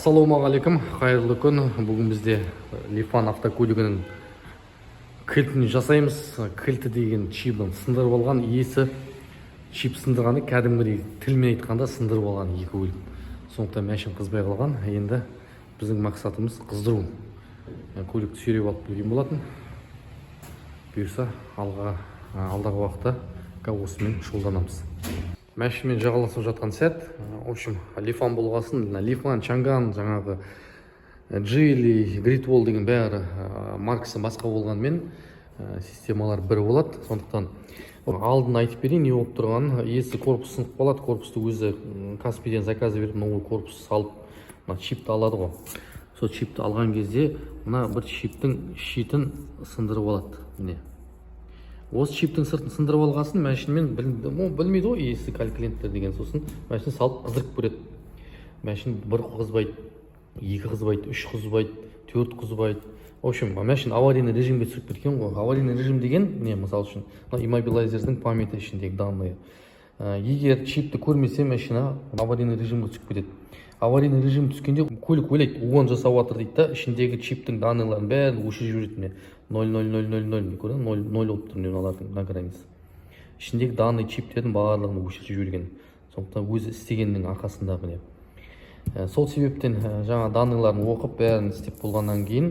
Ассалаумағалейкум, қайырлы күн. Бүгін бізде Лифан автокөлігінің кілтін жасаймыз. Кілті деген чипін сындырып алған, иесі чип сындырғаны кәдімгідей тілмен айтқанда сындырып алған екі көлік. Сондықтан мәшін қызбай қалған. Енді біздің мақсатымыз қыздыру. Көлікті сүйреп алып келген болатын. Бұйырса алдағы уақытта осымен шұғылданамыз. Мәшінмен жағаласып жатқан сәт, в общем, Лифан болғасын, Лифан, Чанган, жаңағы Джили, Гритвол деген бәрі маркасы басқа болғанмен системалар бір болады. Сондықтан алдын айтып берейін, не болып тұрғанын. Иесі корпус сынып қалады, корпусты өзі Каспийден заказы беріп, новый корпус салып, чипті алады ғой. Сол чипті алған кезде мына бір чиптің шетін сындырып алады. Міне. Осы чиптің сыртын сындырып алғасын мәшінмен білмейді ғой иесі калькуленттер деген, сосын мәшін салып қыздырып көреді. Мәшін бір қызбайды, екі қызбайды, үш қызбайды, төрт қызбайды. В общем, мәшін аварийный режимге түсіп кеткен ғой. Аварийный режим деген не, мысалы үшін иммобилайзердің памяті ішіндегі данные. Егер чипті көрмесе мәшина аварийный режимге түсіп кетеді. Аварийный режим түскенде көлік ойлайды, угон жасап жатыр дейді да, ішіндегі чиптің данныйларын бәрін өшіріп жібереді. 0,0,0,0 көрдің, 0 болып тұр мыналардың на границе. Ішіндегі данный чиптердің барлығын өшіріп жіберген. Сондықтан өзі істегеннің арқасында міне. Сол себептен жаңа данныйларын оқып бәрін істеп болғаннан кейін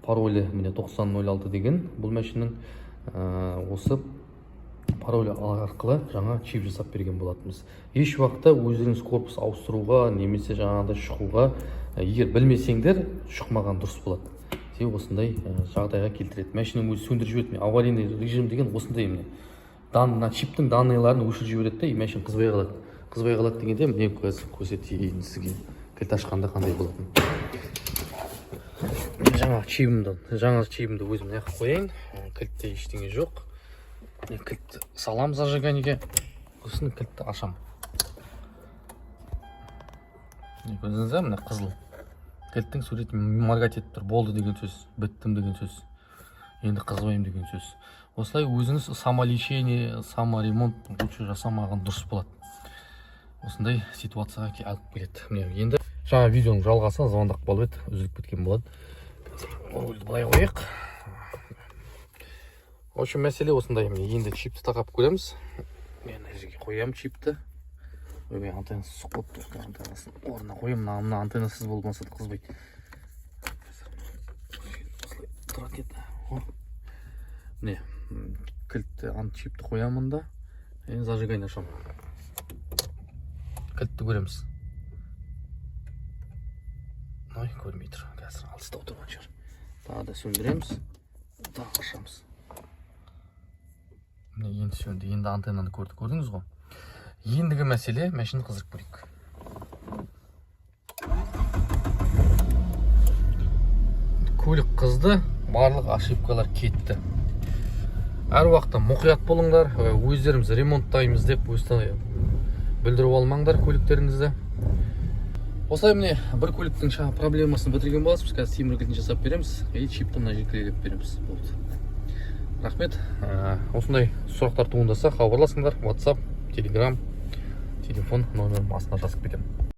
паролі міне 9006 деген бұл мәшіннің осы паролі арқылы жаңа чип жасап берген болатынбыз. Еш уақытта өздеріңіз корпус ауыстыруға немесе жаңағыдай шұқуға егер білмесеңдер шықмаған дұрыс болады. Осындай жағдайға келтіреді. Мәшіннің өзі сөндіріп жібереді. Аварийный режим деген осындай міне. Чиптің данныйларын өшіріп жібереді де, мәшін қызбай қалады. Қызбай қалады дегенде міне көрсетейін сізге кілт ашқанда қандай болатын. Жаңа чибімді өзім не қылып қояйын. Кілтте ештеңе жоқ. Кілтті салам зажиганиеге. Сосын кілтті ашам. Көрдіңіз бе, міне қызыл. Кілттің суреті моргать етіп тұр. Болды деген сөз, біттім деген сөз. Енді қызбайым деген сөз. Осылай өзіңіз самолечение, саморемонт лучше жасамаған дұрыс болады. Осындай ситуацияға алып келеді. Міне енді жаңа видеоның жалғасы звондақ болып еді, үзіліп кеткен болады. Рөлді былай қояйық. В общем, мәселе осындай. Енді чипті тақап көреміз. Мен жерге қоямын чипті. Өбе антеннасы сұқып тұр. Антеннасын орнына қоямын. Мына антеннасыз болмаса да қызбайды. Тұрады еді. Міне, кілтті чипті қоямын да. Енді зажигайын ашамын. Кілтті көреміз. Ой, көрмей тұр. Қазір алыстау тұрған шығар. Тағы да сөндіреміз. Тағы ашамыз. Енді сөнді. Енді антеннаны көрдіңіз ғой. Ендігі мәселе мәшін қыздырып көрейік. Көлік қызды, барлық ошибкалар кетті. Әр уақытта мұқият болыңдар, өздеріміз ремонттаймыз деп білдіріп алмаңдар көліктеріңізді. Осылай міне бір көліктің проблемасын бітірген боласыз. Қазір темір кілтін жасап береміз, чипті мына жерге іліп береміз. Рахмет. Осындай сұрақтар туындаса хабарласыңдар. WhatsApp, Telegram, телефон номерім астына жазып кетемін.